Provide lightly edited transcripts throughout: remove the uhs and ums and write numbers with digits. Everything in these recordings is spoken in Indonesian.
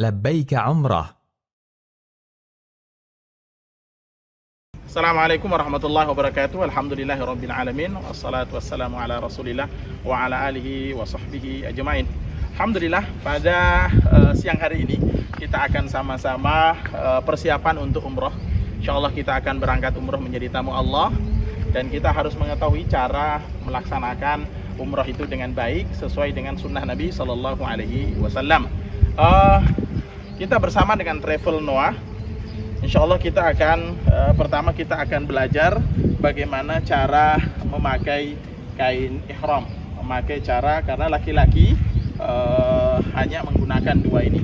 لبيك عمرة. Assalamualaikum warahmatullahi wabarakatuh. Alhamdulillahirabbil alamin. Wassalatu wassalamu ala Rasulillah wa ala alihi wa sahbihi ajmain. Alhamdulillah, pada siang hari ini kita akan sama-sama persiapan untuk umroh. Insyaallah kita akan berangkat umroh menjadi tamu Allah, dan kita harus mengetahui cara melaksanakan umroh itu dengan baik sesuai dengan sunnah Nabi Shallallahu Alaihi Wasallam. Kita bersama dengan Travel Noah. Insya Allah kita akan pertama kita akan belajar bagaimana cara memakai kain ihram, memakai cara, karena laki-laki hanya menggunakan dua ini,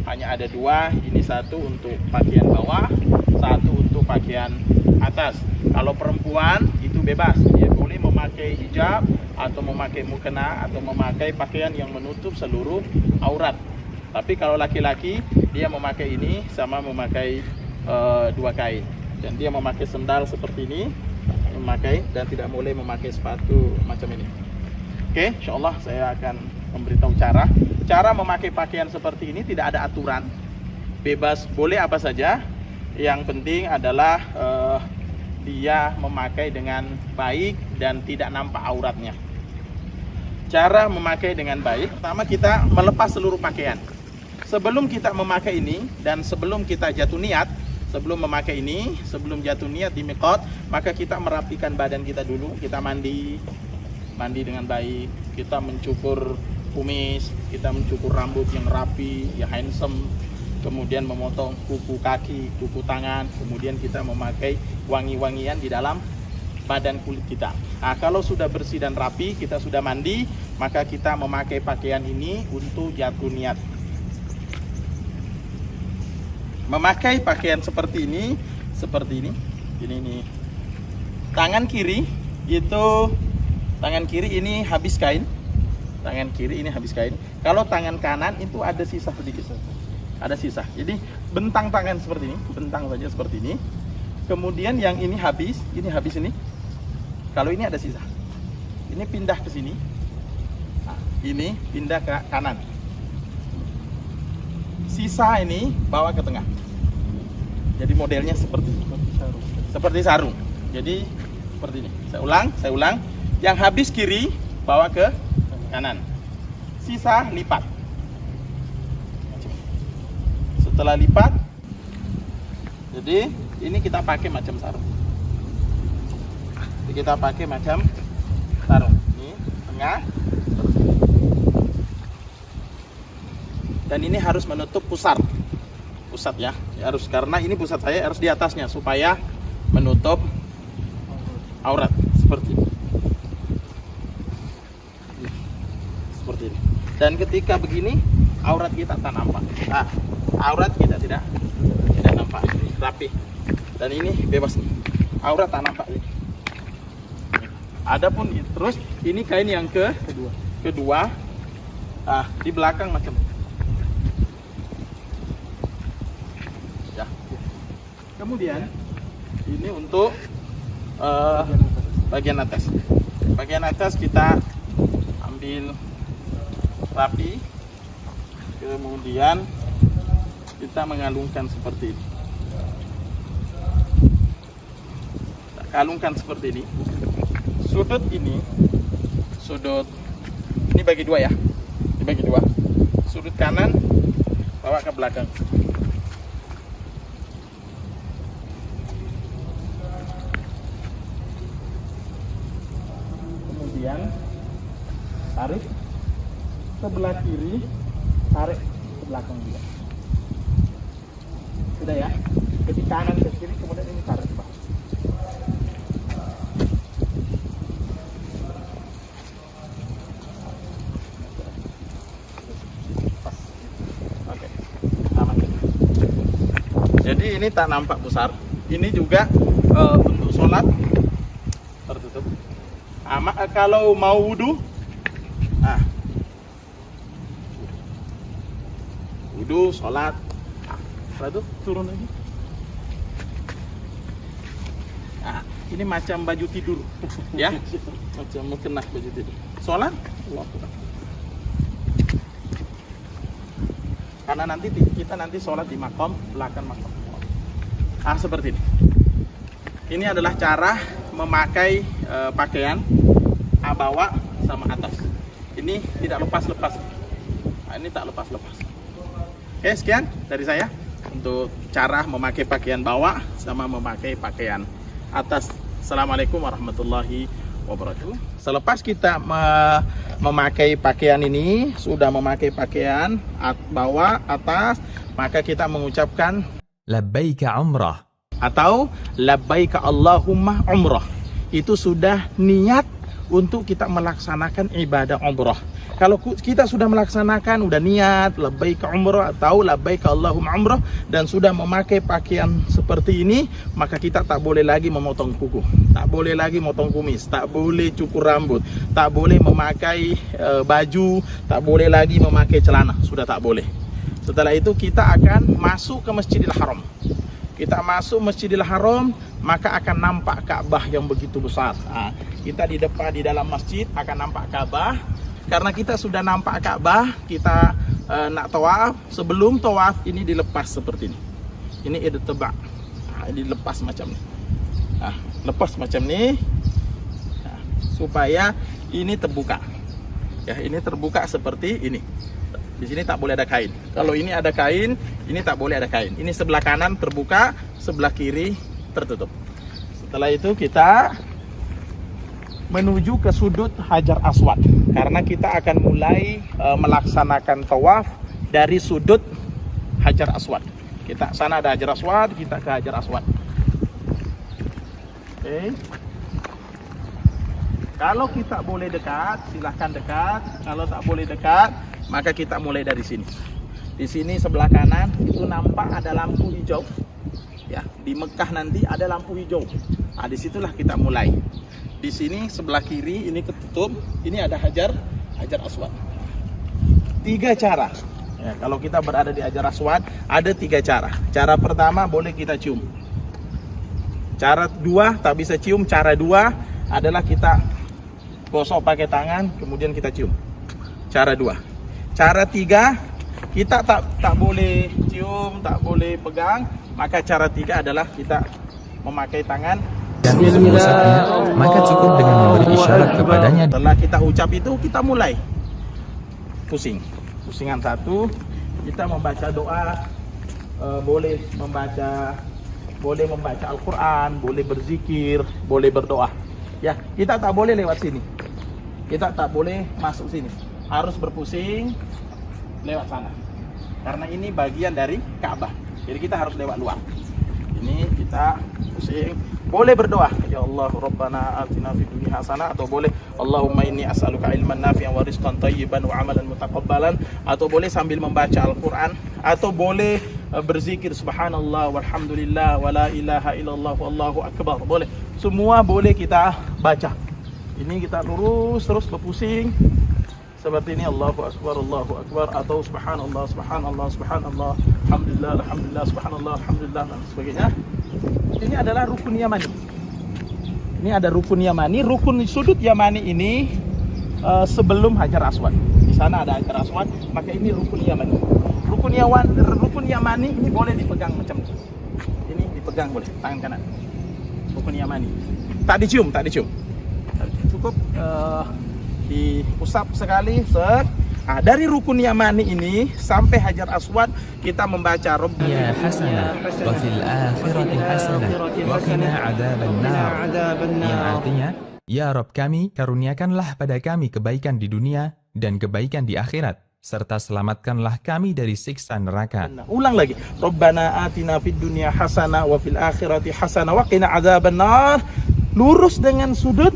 hanya ada dua ini, satu untuk pakaian bawah, satu untuk pakaian atas. Kalau perempuan itu bebas, dia boleh memakai hijab atau memakai mukena atau memakai pakaian yang menutup seluruh aurat. Tapi kalau laki-laki dia memakai ini sama memakai dua kain, dan dia memakai sendal seperti ini, memakai, dan tidak boleh memakai sepatu macam ini. Oke, insyaallah saya akan memberitahu cara memakai pakaian seperti ini. Tidak ada aturan, bebas, boleh apa saja. Yang penting adalah dia memakai dengan baik dan tidak nampak auratnya. Cara memakai dengan baik, pertama kita melepas seluruh pakaian. Sebelum kita memakai ini dan sebelum kita jatuh niat, sebelum memakai ini, sebelum jatuh niat di miqat, maka kita merapikan badan kita dulu. Kita mandi dengan baik, kita mencukur kumis, kita mencukur rambut yang rapi, yang handsome, kemudian memotong kuku kaki, kuku tangan, kemudian kita memakai wangi-wangian di dalam badan kulit kita. Nah, kalau sudah bersih dan rapi, kita sudah mandi, maka kita memakai pakaian ini untuk jatuh niat. Memakai pakaian seperti ini, ini. Tangan kiri itu, tangan kiri ini habis kain. Tangan kiri ini habis kain. Kalau tangan kanan itu ada sisa sedikit. Ada sisa. Jadi bentang tangan seperti ini, bentang saja seperti ini. Kemudian yang ini habis ini. Kalau ini ada sisa. Ini pindah ke sini. Nah, ini pindah ke kanan. Sisa ini bawa ke tengah. Jadi modelnya seperti ini. Seperti sarung. Jadi seperti ini. Saya ulang. Yang habis kiri bawa ke kanan. Sisa lipat. Setelah lipat, jadi ini kita pakai macam sarung. Jadi kita pakai macam sarung. Ini tengah. Dan ini harus menutup pusat ya, harus, karena ini pusat saya harus di atasnya supaya menutup aurat seperti ini. Seperti ini. Dan ketika begini aurat kita tak nampak. Nah, aurat kita tidak nampak. Ini rapi. Dan ini bebas nih. Aurat tak nampak nih. Adapun terus ini kain yang kedua. Ah, di belakang macam ya. Kemudian ini untuk bagian atas. Bagian atas kita ambil rapi. Kemudian kita mengalungkan seperti ini. Kita kalungkan seperti ini. Sudut ini bagi dua ya. Dibagi dua. Sudut kanan bawa ke belakang. Kemudian tarik sebelah kiri, tarik ke belakang juga. Sudah ya. Jadi kanan ke kiri, kemudian ini tarik ke bawah. Oke. Aman. Jadi ini tak nampak besar. Ini juga untuk sholat tertutup. Kalau mau wudhu, wudhu, sholat, setelah itu turun lagi. Nah, ini macam baju tidur, ya, macam mukena baju tidur. Sholat, karena nanti kita sholat di makom belakang makom. Seperti ini. Ini adalah cara memakai pakaian bawah sama atas. Ini tidak lepas-lepas. Ini tak lepas-lepas. Oke, sekian dari saya untuk cara memakai pakaian bawah sama memakai pakaian atas. Assalamualaikum warahmatullahi wabarakatuh. Selepas kita memakai pakaian ini, sudah memakai pakaian bawah atas, maka kita mengucapkan labbaika umrah atau labbaika Allahumma umrah. Itu sudah niat untuk kita melaksanakan ibadah umrah. Kalau kita sudah melaksanakan, udah niat labbaika umrah atau labbaika Allahumma umrah dan sudah memakai pakaian seperti ini, maka kita tak boleh lagi memotong kuku, tak boleh lagi memotong kumis, tak boleh cukur rambut, tak boleh memakai baju, tak boleh lagi memakai celana, sudah tak boleh. Setelah itu kita akan masuk ke Masjidil Haram. Kita masuk Masjidil Haram, maka akan nampak Ka'bah yang begitu besar. Kita di depan, di dalam masjid akan nampak Ka'bah. Karena kita sudah nampak Ka'bah, kita nak tawaf. Sebelum tawaf ini dilepas seperti ini. Ini idtibak. Dilepas macam ini. Lepas macam ini. Supaya ini terbuka. Ya, ini terbuka seperti ini. Di sini tak boleh ada kain. Kalau ini ada kain, ini tak boleh ada kain. Ini sebelah kanan terbuka, sebelah kiri tertutup. Setelah itu kita menuju ke sudut Hajar Aswad, karena kita akan mulai melaksanakan tawaf dari sudut Hajar Aswad. Kita sana ada Hajar Aswad, kita ke Hajar Aswad. Oke. Kalau kita boleh dekat, silahkan dekat. Kalau tak boleh dekat, maka kita mulai dari sini. Di sini sebelah kanan itu nampak ada lampu hijau. Ya, di Mekah nanti ada lampu hijau. Disitulah kita mulai. Di sini sebelah kiri ini ketutup, ini ada Hajar Aswad. 3 cara. Ya, kalau kita berada di Hajar Aswad ada 3 cara. Cara pertama boleh kita cium. Cara 2 tak bisa cium. Cara 2 adalah kita gosok pakai tangan, kemudian kita cium. Cara 2. Cara 3 kita tak boleh cium, tak boleh pegang. Maka cara 3 adalah kita memakai tangan dan untuk mengusapnya, maka cukup dengan memberi isyarat kepadanya. Setelah kita ucap itu, kita mulai pusingan 1. Kita membaca doa, boleh membaca Al-Quran, boleh berzikir, boleh berdoa. Ya, kita tak boleh lewat sini. Kita tak boleh masuk sini. Harus berpusing lewat sana. Karena ini bagian dari Ka'bah. Jadi kita harus lewat luar. Ini kita pusing. Boleh berdoa, ya Allah Rabbana atina fid dunya hasanah, atau boleh Allahumma inni as'aluka ilman nafi'an wa rizqan thayyiban wa amalan mutaqabbalan, atau boleh sambil membaca Al-Qur'an, atau boleh berzikir subhanallah walhamdulillah wa la ilaha illallah wallahu akbar. Boleh. Semua boleh kita baca. Ini kita lurus terus berpusing seperti ini, Allahu akbar, atau subhanallah alhamdulillah subhanallah alhamdulillah dan sebagainya. Ini adalah rukun Yamani. Ini ada rukun Yamani. Rukun sudut Yamani ini sebelum Hajar Aswad. Di sana ada Hajar Aswad, maka ini rukun Yamani. Rukun Yamani ini boleh dipegang macam ini. Ini dipegang boleh, tangan kanan. Rukun Yamani. Tak dicium. Cukup diusap sekali. Dari rukun Yamani ini sampai Hajar Aswad kita membaca Rabbana hasanah wa fil akhirati hasanah wa qina adzabannar, yang artinya, ya Rabb kami, karuniakanlah pada kami kebaikan di dunia dan kebaikan di akhirat, serta selamatkanlah kami dari siksa neraka. Ulang lagi. Rabbana atina fid dunya hasanah wa fil akhirati hasanah wa qina adzabannar. Lurus dengan sudut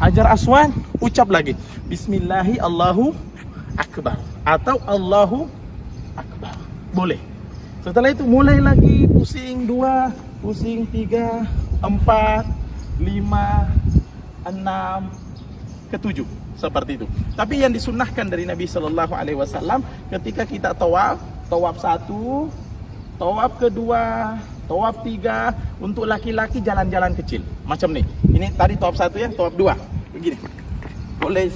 Hajar Aswad, ucap lagi Bismillahi Allahu Akbar atau Allahu Akbar. Boleh. Setelah itu mulai lagi pusing 2, pusing 3, 4, 5, 6, ke-7. Seperti itu. Tapi yang disunnahkan dari Nabi Shallallahu Alaihi Wasallam ketika kita tawaf 1, tawaf kedua, tawaf 3, untuk laki-laki jalan-jalan kecil macam nih. Ini tadi tawaf 1 ya, tawaf 2 begini. Boleh.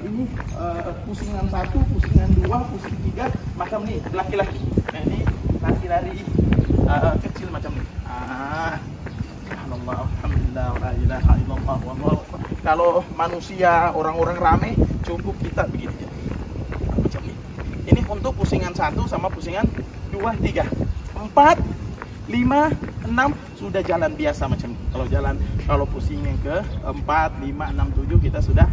Ini pusingan 1, pusingan 2, pusing 3 macam nih laki-laki. Nah, ini lari-lari kecil macam nih. Subhanallah, alhamdulillah, la ilaha illallah, wallahu akbar. Kalau manusia orang-orang rame cukup kita begini macam ini. Ini untuk pusingan 1 sama pusingan 2, 3, 4, 5, 6 sudah jalan biasa macam ini. Kalau pusing yang ke 4, 5, 6, 7 kita sudah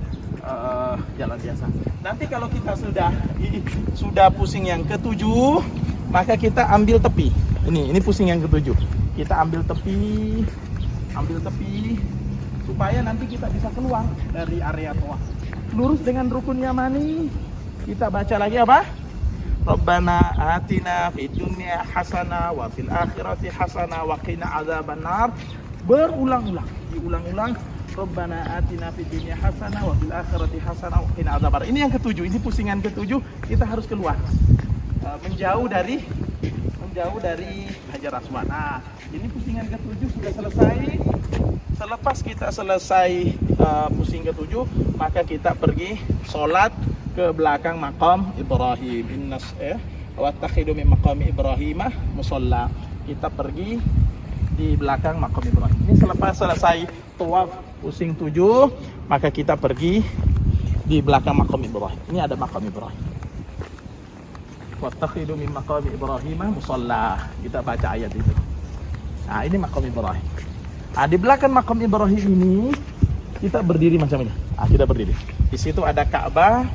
jalan biasa. Nanti kalau kita sudah pusing yang ke-7, maka kita ambil tepi. Ini pusing yang ke-7. Kita ambil tepi supaya nanti kita bisa keluar dari area tawaf. Lurus dengan rukun yamani. Kita baca lagi apa? Rabbana atina fid dunya hasanah wa fil akhirati hasanah wa qina adzabannar. Berulang-ulang, diulang-ulang. Rabbana atina fid dunya hasanah wa fil akhirati hasanah wa qina adzabannar. Ini yang ke-7, ini pusingan ke-7, kita harus keluar. Menjauh dari Hajar Aswad. Nah, ini pusingan ke-7 sudah selesai. Selepas kita selesai pusing ke-7, maka kita pergi sholat ke belakang makam Ibrahim. Innas wattakhidu min maqami Ibrahimah musalla. Kita pergi di belakang makam Ibrahim. Ini selepas selesai tawaf pusing 7, maka kita pergi di belakang makam Ibrahim. Ini ada makam Ibrahim. Wattakhidu min maqami Ibrahimah musalla. Kita baca ayat itu. Nah, ini makam Ibrahim. Nah, di belakang makam Ibrahim ini kita berdiri macam ini. Nah, kita berdiri. Di situ ada Ka'bah.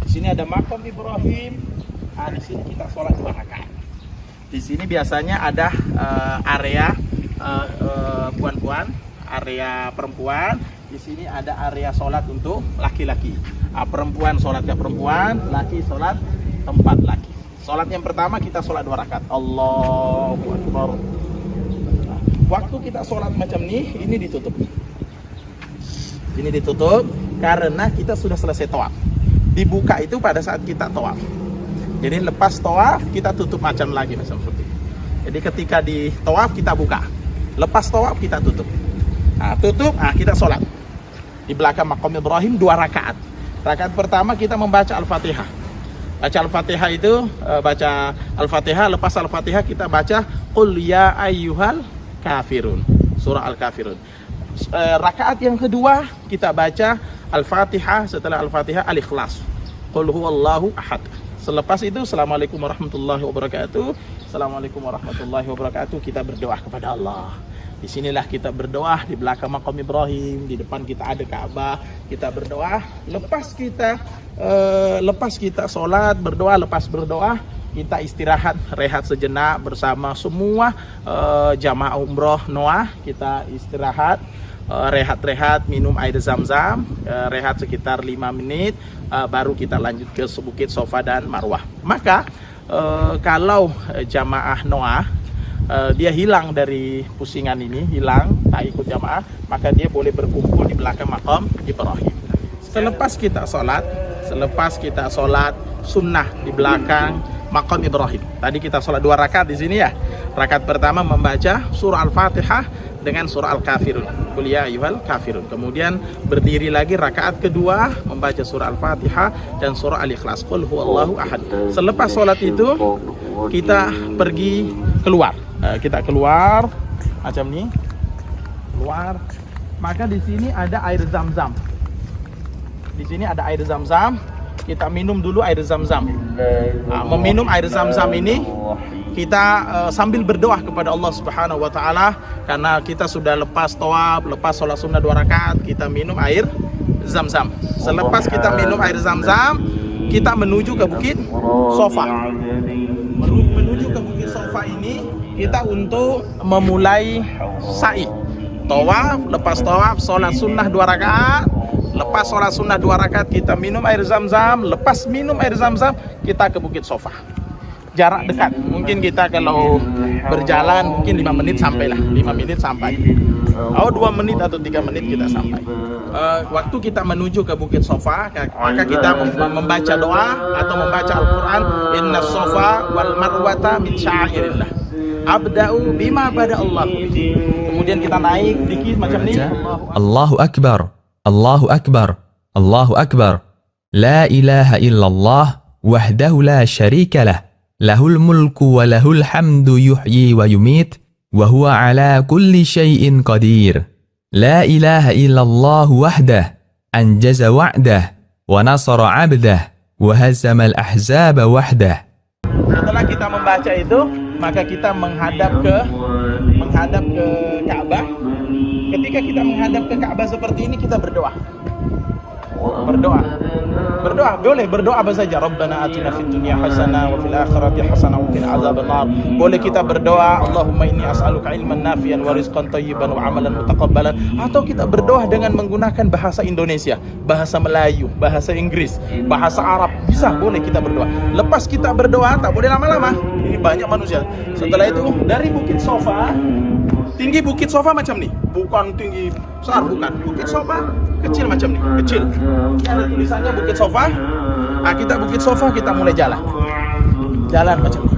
Di sini ada makam Ibrahim. Nah, di sini kita sholat 2 rakaat. Di sini biasanya ada area puan-puan, area perempuan. Di sini ada area sholat untuk laki-laki. Perempuan sholat ke perempuan, laki sholat tempat laki. Sholat yang pertama kita sholat 2 rakaat. Allahu Akbar. Waktu kita sholat macam ini ditutup. Ini ditutup karena kita sudah selesai tawaf. Dibuka itu pada saat kita tawaf. Jadi lepas tawaf kita tutup macam lagi macam seperti ini. Jadi ketika di tawaf kita buka. Lepas tawaf kita tutup. Nah, tutup, kita sholat. Di belakang makam Ibrahim 2 rakaat. Rakaat pertama kita membaca Al-Fatihah. Baca Al-Fatihah itu, baca Al-Fatihah, lepas Al-Fatihah kita baca Qul ya ayyuhal kafirun, surah Al-Kafirun. Rakaat yang kedua kita baca Al-Fatihah, setelah Al-Fatihah Al-Ikhlas, Qul huwallahu ahad. Selepas itu Assalamualaikum warahmatullahi wabarakatuh. Assalamualaikum warahmatullahi wabarakatuh. Kita berdoa kepada Allah. Disinilah kita berdoa di belakang makam Ibrahim, di depan kita ada Ka'bah, kita berdoa. Lepas kita sholat, berdoa, lepas berdoa kita istirahat, rehat sejenak bersama semua jamaah umroh Noah. Kita istirahat, rehat-rehat, minum air zam-zam, rehat sekitar 5 menit, baru kita lanjut ke Bukit Safa dan Marwah. Maka kalau jamaah Noah dia hilang dari pusingan ini, hilang, tak ikut jamaah, maka dia boleh berkumpul di belakang makam Ibrahim. Selepas kita sholat sunnah di belakang makam Ibrahim. Tadi kita sholat 2 rakaat di sini ya. Rakaat pertama membaca surah Al-Fatihah dengan surah Al-Kafirun. Qul ya ayyuhal kafirun. Kemudian berdiri lagi rakaat kedua membaca surah Al-Fatihah dan surah Al-Ikhlas. Qul huwallahu ahad. Selepas sholat itu kita pergi keluar. Kita keluar macam ini. Keluar. Maka di sini ada air zam-zam. Di sini ada air zam-zam. Kita minum dulu air zam-zam. Meminum air zam-zam ini kita sambil berdoa kepada Allah Subhanahu wa taala, karena kita sudah lepas tawaf, lepas sholat sunnah 2 rakaat, kita minum air zam-zam. Selepas kita minum air zam-zam, kita menuju ke Bukit Safa. Menuju ke Bukit Safa ini kita untuk memulai sa'i. Tawaf, lepas tawaf sholat sunnah 2 rakaat. Lepas sholat sunnah 2 rakaat kita minum air zam-zam. Lepas minum air zam-zam kita ke Bukit Safa. Jarak dekat. Mungkin kita kalau berjalan mungkin 5 menit sampai lah. 5 menit sampai. 2 menit atau 3 menit kita sampai. Waktu kita menuju ke Bukit Safa, maka kita membaca doa atau membaca Al-Quran. Inna Safa wal Marwata min sya'airillah. Abda'u bima bada Allah. Kemudian kita naik dikit macam ini. Allahu Akbar, Allahu Akbar, Allahu Akbar, لا إله إلا الله وحده لا شريك له له الملك وله الحمد يحيي ويميت وهو على كل شيء قدير لا إله إلا الله وحده أنجز وعده ونصر عبده وهزم الأحزاب وحده. Setelah kita membaca itu, maka kita menghadap ke Ka'bah. Ketika kita menghadap ke Ka'bah seperti ini, kita berdoa. Berdoa boleh berdoa apa saja. Rabbana atina fid dunya hasanah wa fil akhirati hasanah wa qina adzabannar. Boleh kita berdoa Allahumma inni as'aluka ilman nafian wa rizqan thayyiban wa amalan mutaqabbalan. Atau kita berdoa dengan menggunakan bahasa Indonesia, bahasa Melayu, bahasa Inggris, bahasa Arab. Bisa, boleh kita berdoa. Lepas kita berdoa tak boleh lama-lama. Ini banyak manusia. Setelah itu dari Bukit Sofa, tinggi Bukit Sofa macam nih, bukan tinggi besar, bukan. Bukit Sofa kecil macam nih, kecil. Ini ada tulisannya Bukit Sofa. Nah, kita Bukit Sofa, kita mulai jalan macam ini.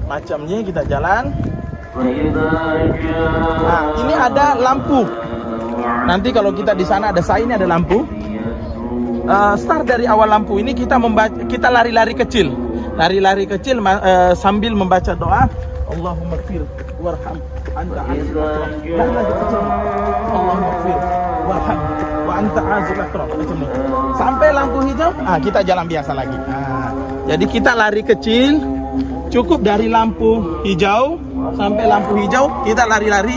Macamnya kita jalan. Nah, ini ada lampu. Nanti kalau kita di sana ada ini ada lampu. Start dari awal lampu ini kita lari-lari kecil, sambil membaca doa. Allahumma ighfir warham anta azizul akram. Allahumma ighfir warham wa anta azizul akram. Sampai lampu hijau, kita jalan biasa lagi. Jadi kita lari kecil, cukup dari lampu hijau sampai lampu hijau kita lari-lari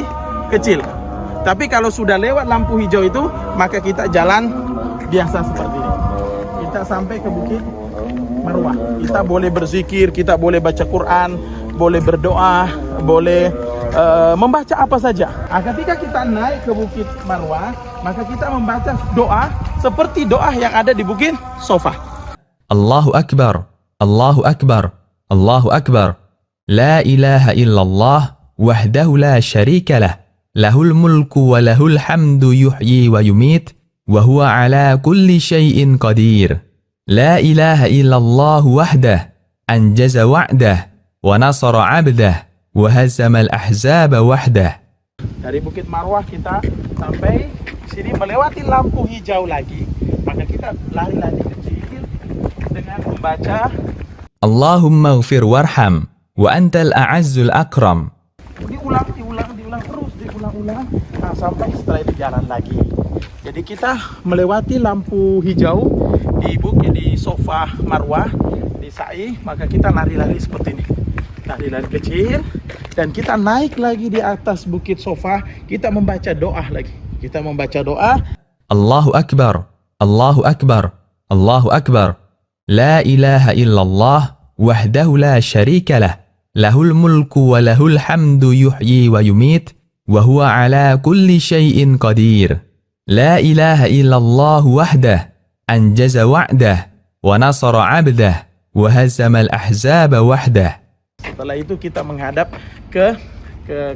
kecil. Tapi kalau sudah lewat lampu hijau itu, maka kita jalan biasa seperti ini. Kita sampai ke Bukit Marwah. Kita boleh berzikir, kita boleh baca Quran, boleh berdoa, boleh membaca apa saja. Ketika kita naik ke Bukit Marwah, maka kita membaca doa seperti doa yang ada di Bukit Sofa. Allahu Akbar, Allahu Akbar, Allahu Akbar. La ilaha illallah wahdahu la syarika lah. Lahul mulku wa lahul hamdu yuhyi wa yumit wa huwa ala kulli syai'in qadir. La ilaha illallah wahdah anjaza wa'dah wa nasara 'abdah wa hazama al-ahzaba wahdah. Dari Bukit Marwah kita sampai sini melewati lampu hijau lagi, maka kita lari-lari kecil dengan membaca Allahumma ighfir warham wa antal a'azzul akram. Diulang terus, diulang-ulang. Sampai setelah itu jalan lagi. Jadi kita melewati lampu hijau di Sofa Marwah, di sa'i, maka kita lari-lari seperti ini. Lari-lari kecil, dan kita naik lagi di atas Bukit Sofa, kita membaca doa lagi. Kita membaca doa Allahu Akbar, Allahu Akbar, Allahu Akbar. La ilaha illallah wahdahu la syarika lah. Lahul mulku wa lahul hamdu yuhyi wa yumit wa huwa ala kulli syai'in qadir. La ilaha illallah wahdah anjaza wa'dah wa nasara 'abdah wa hazama al-ahzaba wahdah. Setelah itu kita menghadap ke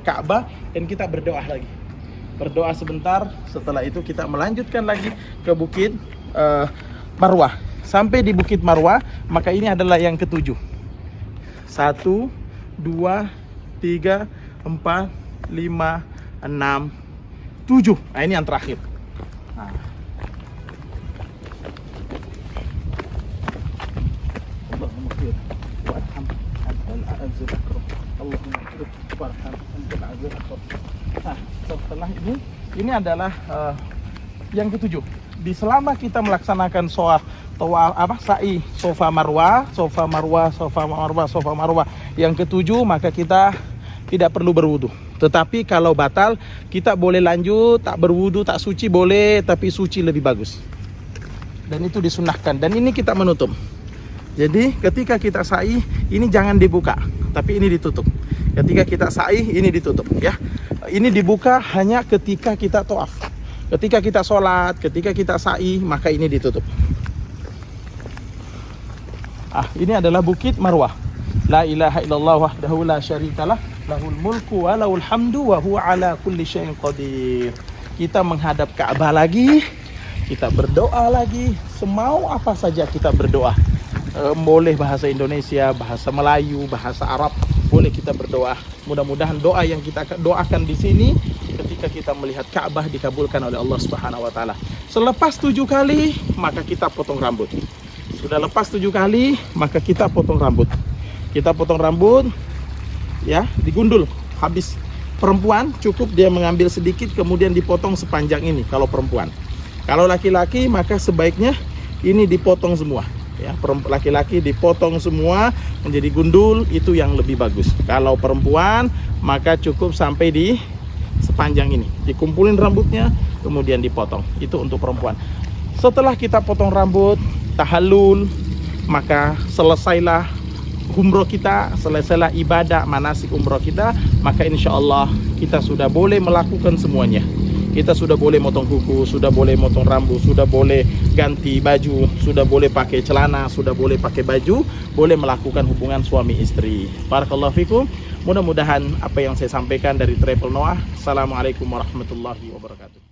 Ka'bah dan kita berdoa lagi. Berdoa sebentar, setelah itu kita melanjutkan lagi ke Bukit Marwah. Sampai di Bukit Marwah, maka ini adalah yang ketujuh. 1, 2, 3, 4, 5, 6, 7. Nah, ini yang terakhir. Setelah ini adalah yang ketujuh. Di selama kita melaksanakan sa'i Sofa Marwah, Sofa Marwah, Sofa Marwah, Sofa Marwah yang ketujuh, maka kita tidak perlu berwudu. Tetapi kalau batal, kita boleh lanjut, tak berwudu, tak suci boleh, tapi suci lebih bagus. Dan itu disunahkan. Dan ini kita menutup. Jadi ketika kita sa'i, ini jangan dibuka, tapi ini ditutup. Ketika kita sa'i, ini ditutup, ya. Ini dibuka hanya ketika kita tawaf. Ketika kita sholat, ketika kita sa'i, maka ini ditutup. Ini adalah Bukit Marwah. La ilaha illallah wahdahu la syarikalah, lahul mulku wa lahul hamdu wa huwa ala kulli syai'in qadir. Kita menghadap Ka'bah lagi, kita berdoa lagi, semau apa saja kita berdoa. Boleh bahasa Indonesia, bahasa Melayu, bahasa Arab, boleh kita berdoa. Mudah-mudahan doa yang kita doakan di sini ketika ketika kita melihat Ka'bah dikabulkan oleh Allah Subhanahu wa taala. Selepas 7 kali, maka kita potong rambut. Sudah lepas 7 kali, maka kita potong rambut. Kita potong rambut, ya, digundul. Habis. Perempuan cukup dia mengambil sedikit kemudian dipotong sepanjang ini kalau perempuan. Kalau laki-laki maka sebaiknya ini dipotong semua. Ya, laki-laki dipotong semua menjadi gundul, itu yang lebih bagus. Kalau perempuan maka cukup sampai di sepanjang ini, dikumpulin rambutnya kemudian dipotong. Itu untuk perempuan. Setelah kita potong rambut, tahallul, maka selesailah umroh kita, selesailah ibadah manasik umroh kita, maka insya Allah kita sudah boleh melakukan semuanya. Kita sudah boleh motong kuku, sudah boleh motong rambut, sudah boleh ganti baju, sudah boleh pakai celana, sudah boleh pakai baju, boleh melakukan hubungan suami istri. Barakallahu fikum. Mudah-mudahan apa yang saya sampaikan dari Travel Noah. Assalamualaikum warahmatullahi wabarakatuh.